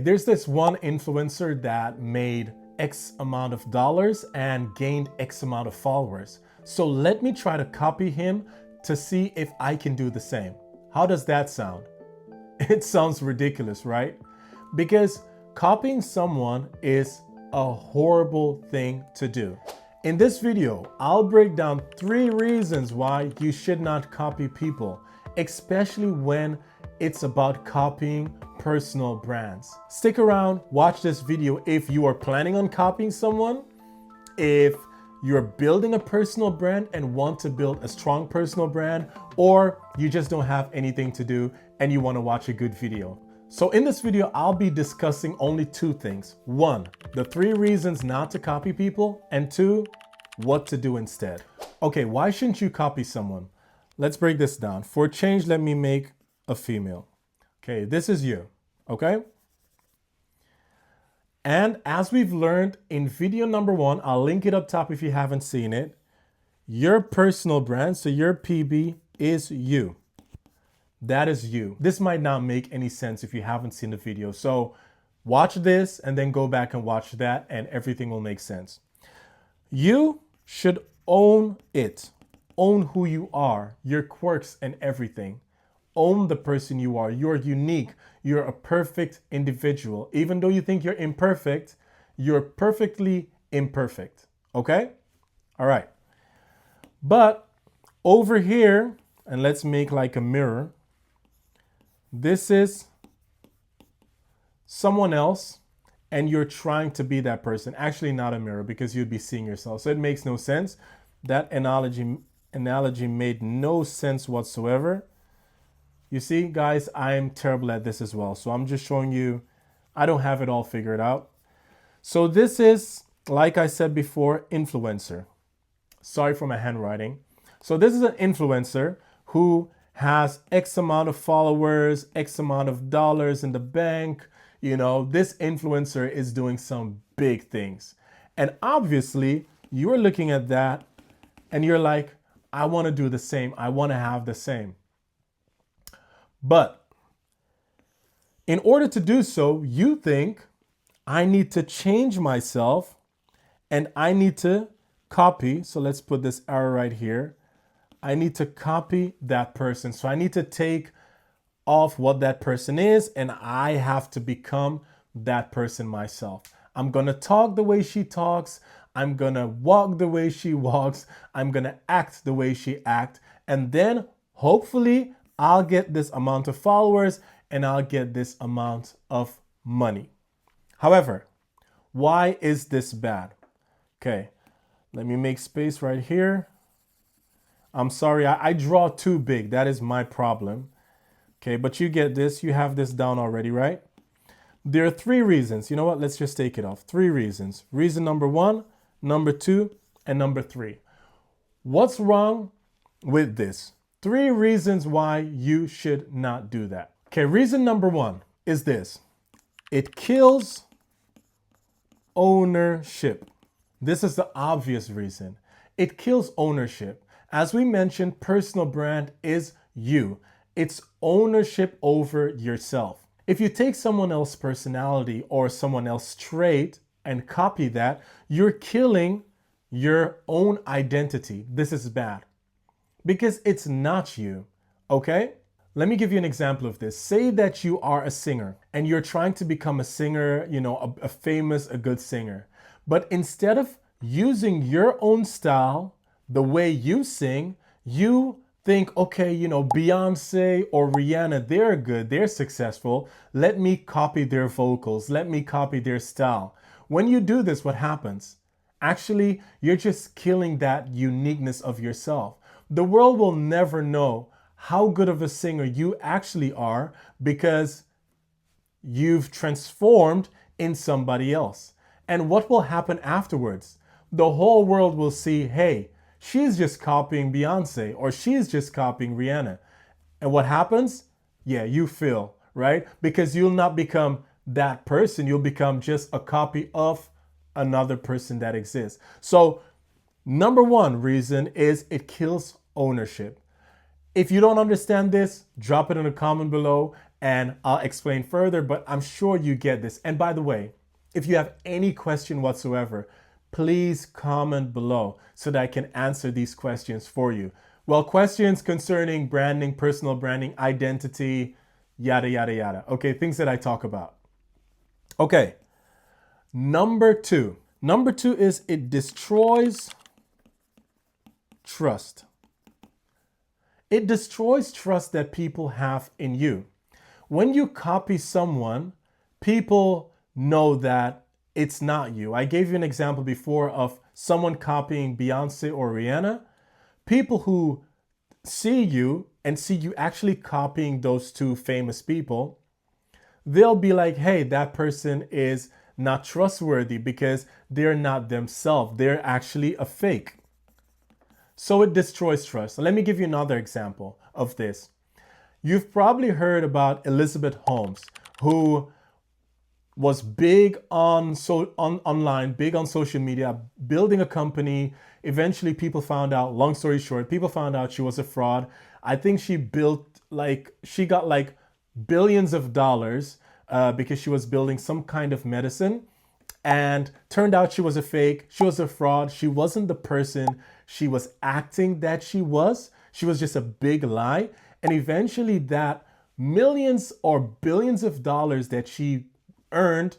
There's this one influencer that made X amount of dollars and gained X amount of followers. So let me try to copy him to see if I can do the same. How does that sound? It sounds ridiculous, right? Because copying someone is a horrible thing to do. In this video, I'll break down 3 reasons why you should not copy people, especially when it's about copying personal brands. Stick around, watch this video if you are planning on copying someone, if you're building a personal brand and want to build a strong personal brand, or you just don't have anything to do and you want to watch a good video. So in this video, I'll be discussing only 2 things. 1, the 3 reasons not to copy people, and 2, what to do instead. Okay, why shouldn't you copy someone? Let's break this down. For a change, let me make a female. Okay, this is you, okay? And as we've learned in video number 1, I'll link it up top if you haven't seen it. Your personal brand, so your PB is you. That is you. This might not make any sense if you haven't seen the video. So watch this and then go back and watch that and everything will make sense. You should own it. Own who you are, your quirks and everything. Own the person you are. You're unique. You're a perfect individual. Even though you think you're imperfect, you're perfectly imperfect. Okay? All right. But over here, and let's make like a mirror. This is someone else, and you're trying to be that person. Actually, not a mirror, because you'd be seeing yourself. So it makes no sense. That analogy made no sense whatsoever. You see, guys, I'm terrible at this as well. So I'm just showing you, I don't have it all figured out. So this is, like I said before, influencer. Sorry for my handwriting. So this is an influencer who has X amount of followers, X amount of dollars in the bank. You know, this influencer is doing some big things. And obviously, you're looking at that and you're like, I want to do the same. I want to have the same. But in order to do so, you think, I need to change myself and I need to copy. So let's put this arrow right here. I need to copy that person. So I need to take off what that person is and I have to become that person myself. I'm going to talk the way she talks. I'm going to walk the way she walks. I'm going to act the way she acts. And then hopefully I'll get this amount of followers and I'll get this amount of money. However, why is this bad? Okay, let me make space right here. I'm sorry, I draw too big. That is my problem. Okay, but you get this. You have this down already, right? There are 3 reasons. You know what? Let's just take it off. 3 reasons. Reason number 1, number 2, and number 3. What's wrong with this? 3 reasons why you should not do that. Okay, reason number 1 is this. It kills ownership. This is the obvious reason. It kills ownership. As we mentioned, personal brand is you. It's ownership over yourself. If you take someone else's personality or someone else's trait and copy that, you're killing your own identity. This is bad. Because it's not you, okay? Let me give you an example of this. Say that you are a singer and you're trying to become a singer, you know, a good singer. But instead of using your own style, the way you sing, you think, okay, you know, Beyonce or Rihanna, they're good, they're successful. Let me copy their vocals. Let me copy their style. When you do this, what happens? Actually, you're just killing that uniqueness of yourself. The world will never know how good of a singer you actually are because you've transformed in somebody else. And what will happen afterwards? The whole world will see, hey, she's just copying Beyonce or she's just copying Rihanna. And what happens? Yeah, you fail, right? Because you'll not become that person. You'll become just a copy of another person that exists. So number 1 reason is it kills ownership. If you don't understand this, drop it in a comment below and I'll explain further, but I'm sure you get this. And by the way, if you have any question whatsoever, please comment below so that I can answer these questions for you. Well, questions concerning branding, personal branding, identity, yada, yada, yada. Okay, things that I talk about. Okay, number two. Number two is it destroys trust. It destroys trust that people have in you. When you copy someone, people know that it's not you. I gave you an example before of someone copying Beyonce or Rihanna. People who see you and see you actually copying those two famous people, they'll be like, hey, that person is not trustworthy because they're not themselves. They're actually a fake. So it destroys trust. So let me give you another example of this. You've probably heard about Elizabeth Holmes, who was big on online, big on social media, building a company. Eventually people found out, long story short, people found out she was a fraud. I think she got like billions of dollars because she was building some kind of medicine, and turned out she was a fake. She was a fraud. She wasn't the person she was acting that she was. She was just a big lie. And eventually that millions or billions of dollars that she earned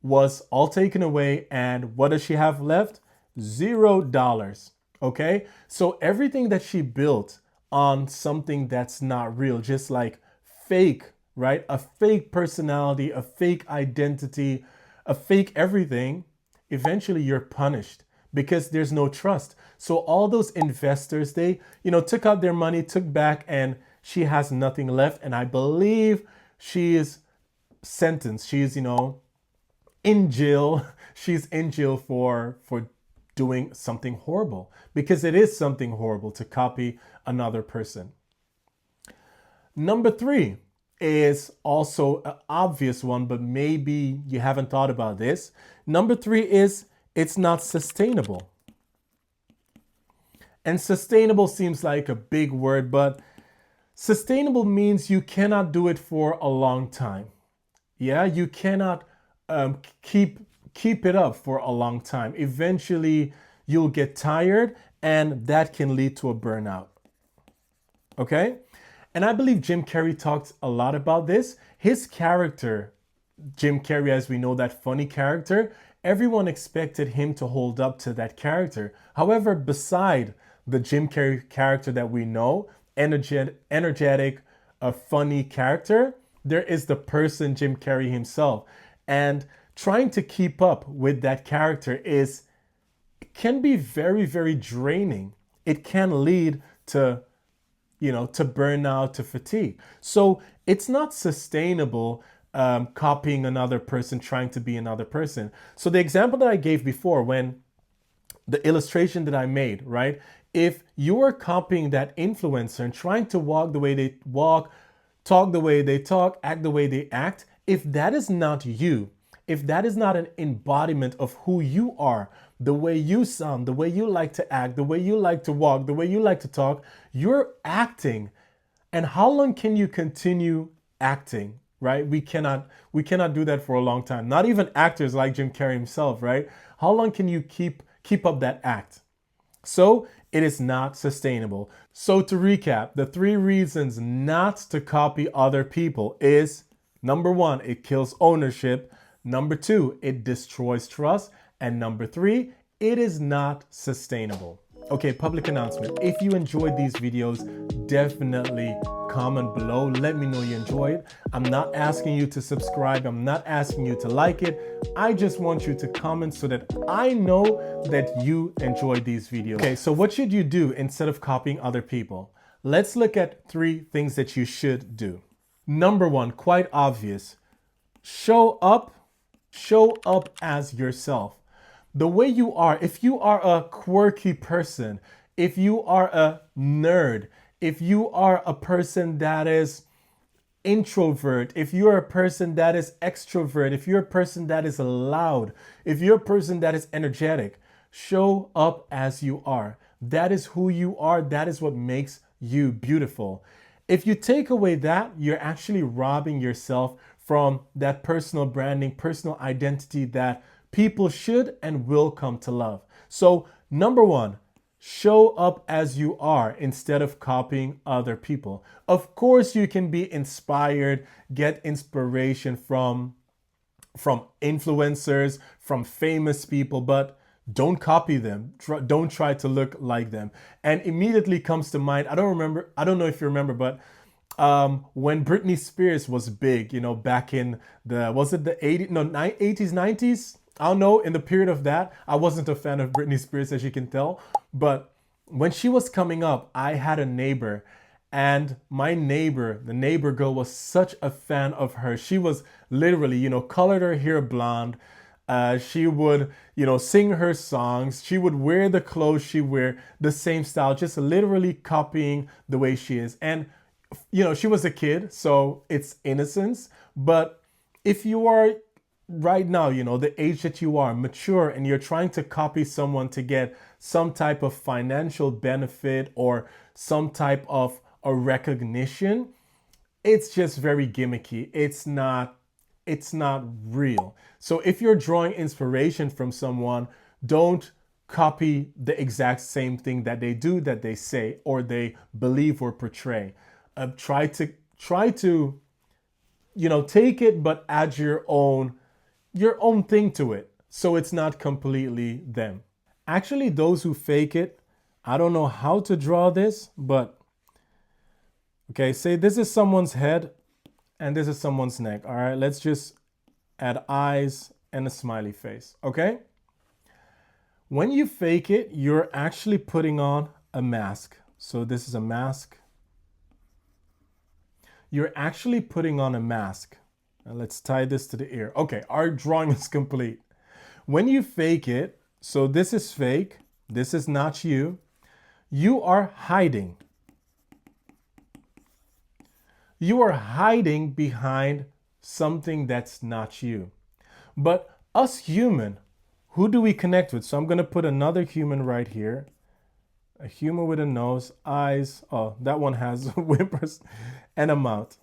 was all taken away. And what does she have left? $0. Okay. So everything that she built on something that's not real, just like fake, right? A fake personality, a fake identity, a fake everything, eventually you're punished because there's no trust. So all those investors, they, took out their money, took back, and she has nothing left. And I believe she is sentenced. She's, in jail. She's in jail for doing something horrible, because it is something horrible to copy another person. Number three is also an obvious one, but maybe you haven't thought about this. Number three is it's not sustainable. And sustainable seems like a big word, but sustainable means you cannot do it for a long time. Yeah, you cannot keep it up for a long time. Eventually, you'll get tired, and that can lead to a burnout. Okay? And I believe Jim Carrey talks a lot about this. His character, Jim Carrey, as we know, that funny character, everyone expected him to hold up to that character. However, beside the Jim Carrey character that we know, energetic, a funny character, there is the person Jim Carrey himself. And trying to keep up with that character can be very, very draining. It can lead to to burnout, to fatigue. So it's not sustainable copying another person, trying to be another person. So the example that I gave before, when the illustration that I made, right? If you are copying that influencer and trying to walk the way they walk, talk the way they talk, act the way they act, if that is not you, if that is not an embodiment of who you are, the way you sound, the way you like to act, the way you like to walk, the way you like to talk, you're acting. And how long can you continue acting, right? We cannot do that for a long time. Not even actors like Jim Carrey himself, right? How long can you keep up that act? So it is not sustainable. So to recap, the 3 reasons not to copy other people is: number 1, it kills ownership. Number 2, it destroys trust. And number 3, it is not sustainable. Okay, public announcement. If you enjoyed these videos, definitely comment below. Let me know you enjoyed. I'm not asking you to subscribe. I'm not asking you to like it. I just want you to comment so that I know that you enjoyed these videos. Okay, so what should you do instead of copying other people? Let's look at 3 things that you should do. Number 1, quite obvious. Show up as yourself. The way you are. If you are a quirky person, if you are a nerd, if you are a person that is introvert, if you're a person that is extrovert, if you're a person that is loud, if you're a person that is energetic, show up as you are. That is who you are. That is what makes you beautiful. If you take away that, you're actually robbing yourself from that personal branding, personal identity that people should and will come to love. So, number one, show up as you are instead of copying other people. Of course, you can be inspired, get inspiration from influencers, from famous people, but don't copy them. Don't try to look like them. And immediately comes to mind, I don't know if you remember, but when Britney Spears was big, back in was it the 80s, no, 80s, 90s? I don't know, in the period of that, I wasn't a fan of Britney Spears, as you can tell, but when she was coming up, I had a neighbor, and the neighbor girl, was such a fan of her. She was literally, colored her hair blonde. She would, sing her songs. She would wear the clothes she wear, the same style, just literally copying the way she is. And, she was a kid, so it's innocence. But if you are right now, the age that you are, mature, and you're trying to copy someone to get some type of financial benefit or some type of a recognition, it's just very gimmicky. It's not real. So if you're drawing inspiration from someone, don't copy the exact same thing that they do, that they say, or they believe or portray. Try to take it, but add your own thing to it, so it's not completely them. Actually, those who fake it, I don't know how to draw this, but okay, say this is someone's head and this is someone's neck. All right, let's just add eyes and a smiley face. Okay, when you fake it, you're actually putting on a mask. So this is a mask. You're actually putting on a mask. Now let's tie this to the ear. Okay, our drawing is complete. When you fake it, so this is fake, this is not you, you are hiding. You are hiding behind something that's not you. But us human, who do we connect with? So I'm going to put another human right here. A human with a nose, eyes. Oh, that one has whimpers and a mouth.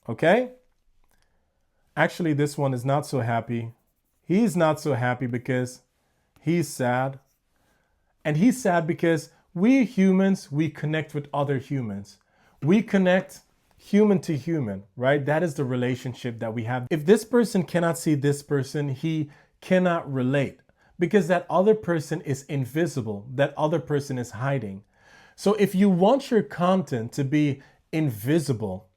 Okay? Actually, this one is not so happy. He's not so happy because he's sad. And he's sad because we humans, we connect with other humans. We connect human to human, right? That is the relationship that we have. If this person cannot see this person, he cannot relate because that other person is invisible. That other person is hiding. So if you want your content to be invisible,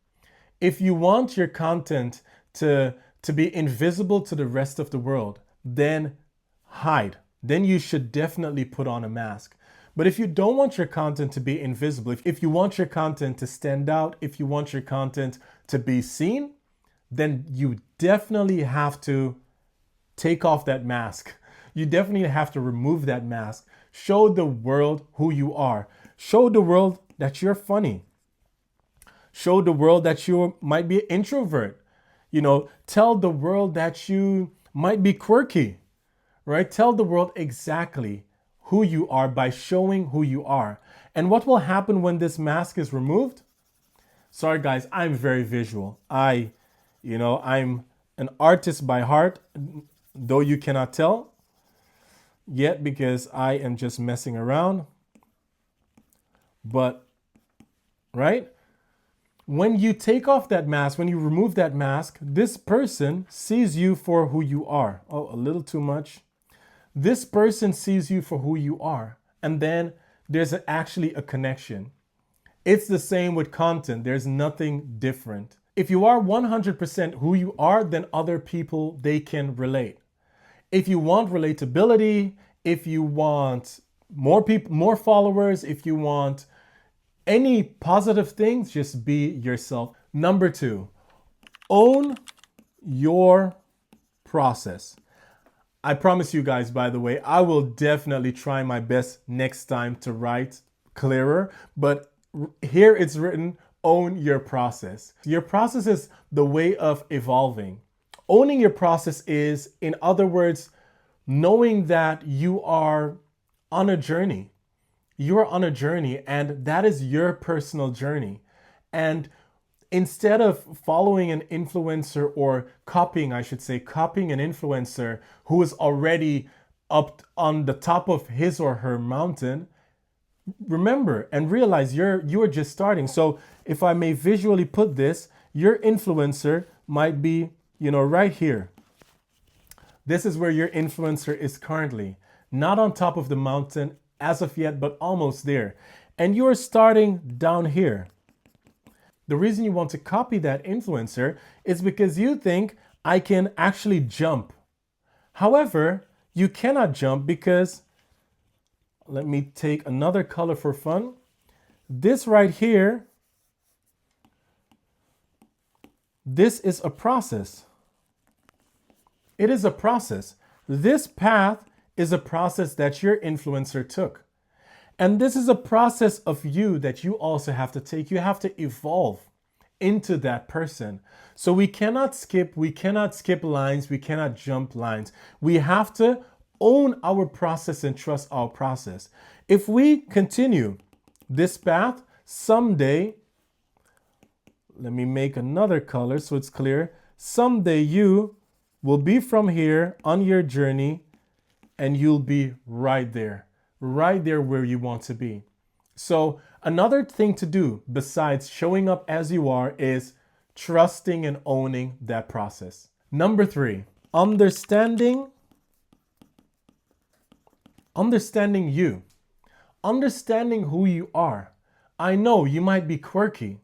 if you want your content to be invisible to the rest of the world, then hide. Then you should definitely put on a mask. But if you don't want your content to be invisible, if you want your content to stand out, if you want your content to be seen, then you definitely have to take off that mask. You definitely have to remove that mask. Show the world who you are. Show the world that you're funny. Show the world that you might be an introvert. Tell the world that you might be quirky, right? Tell the world exactly who you are by showing who you are. And what will happen when this mask is removed? Sorry guys, I'm very visual. I'm an artist by heart, though you cannot tell yet because I am just messing around. But, right? When you take off that mask, when you remove that mask, this person sees you for who you are. Oh, a little too much. This person sees you for who you are. And then there's actually a connection. It's the same with content. There's nothing different. If you are 100% who you are, then other people, they can relate. If you want relatability, if you want more people, more followers, if you want any positive things, just be yourself. Number 2, own your process. I promise you guys, by the way, I will definitely try my best next time to write clearer, but here it's written, own your process. Your process is the way of evolving. Owning your process is, in other words, knowing that you are on a journey. You are on a journey, and that is your personal journey. And instead of following an influencer or copying, I should say, copying an influencer who is already up on the top of his or her mountain, remember and realize you are just starting. So if I may visually put this, your influencer might be, right here. This is where your influencer is currently, not on top of the mountain as of yet, but almost there. And you're starting down here. The reason you want to copy that influencer is because you think, I can actually jump. However, you cannot jump because, let me take another color for fun. This right here, this is a process. It is a process. This path is a process that your influencer took. And this is a process of you that you also have to take. You have to evolve into that person. So we cannot skip lines, we cannot jump lines. We have to own our process and trust our process. If we continue this path, someday, let me make another color so it's clear. Someday you will be from here on your journey and you'll be right there where you want to be. So another thing to do besides showing up as you are is trusting and owning that process. Number 3, understanding you, understanding who you are. I know you might be quirky.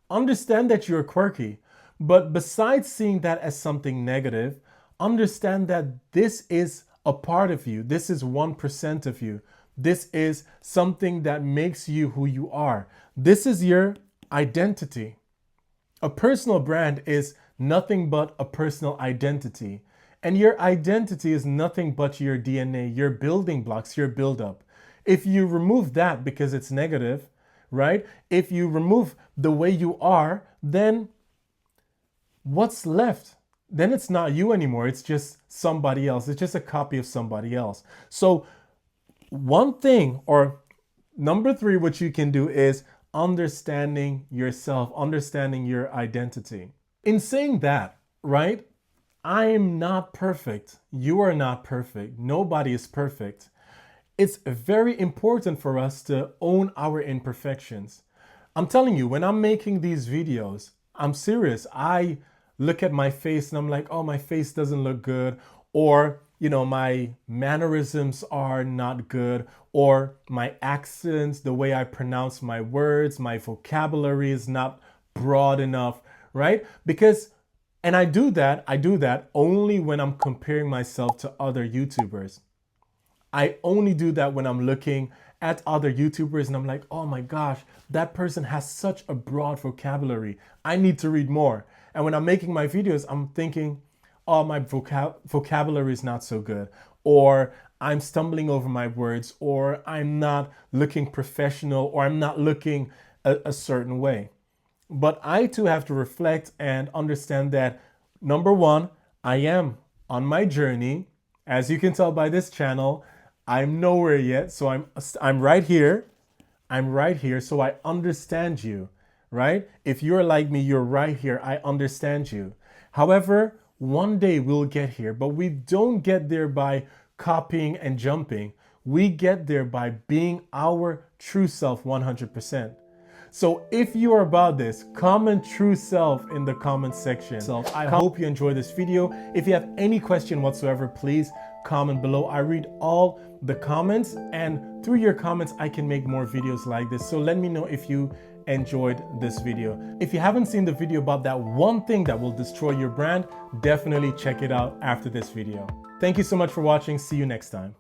Understand that you're quirky, but besides seeing that as something negative, understand that this is a part of you. This is 1% of you. This is something that makes you who you are. This is your identity. A personal brand is nothing but a personal identity. And your identity is nothing but your DNA, your building blocks, your buildup. If you remove that because it's negative, right? If you remove the way you are, then what's left? Then it's not you anymore. It's just somebody else. It's just a copy of somebody else. So one thing, or number 3, what you can do is understanding yourself, understanding your identity. In saying that, right? I am not perfect. You are not perfect. Nobody is perfect. It's very important for us to own our imperfections. I'm telling you, when I'm making these videos, I'm serious. I look at my face and I'm like, oh, my face doesn't look good. Or, my mannerisms are not good. Or my accents, the way I pronounce my words, my vocabulary is not broad enough, right? And I do that only when I'm comparing myself to other YouTubers. I only do that when I'm looking at other YouTubers and I'm like, oh my gosh, that person has such a broad vocabulary. I need to read more. And when I'm making my videos, I'm thinking, oh, my vocabulary is not so good. Or I'm stumbling over my words, or I'm not looking professional, or I'm not looking a certain way. But I too have to reflect and understand that, number 1, I am on my journey. As you can tell by this channel, I'm nowhere yet. So I'm right here. I'm right here. So I understand you, right? If you're like me, you're right here. I understand you. However, one day we'll get here, but we don't get there by copying and jumping. We get there by being our true self 100%. So if you are about this, comment true self in the comment section. I hope you enjoyed this video. If you have any question whatsoever, please comment below. I read all the comments, and through your comments, I can make more videos like this. So let me know if you enjoyed this video. If you haven't seen the video about that one thing that will destroy your brand, definitely check it out after this video. Thank you so much for watching. See you next time.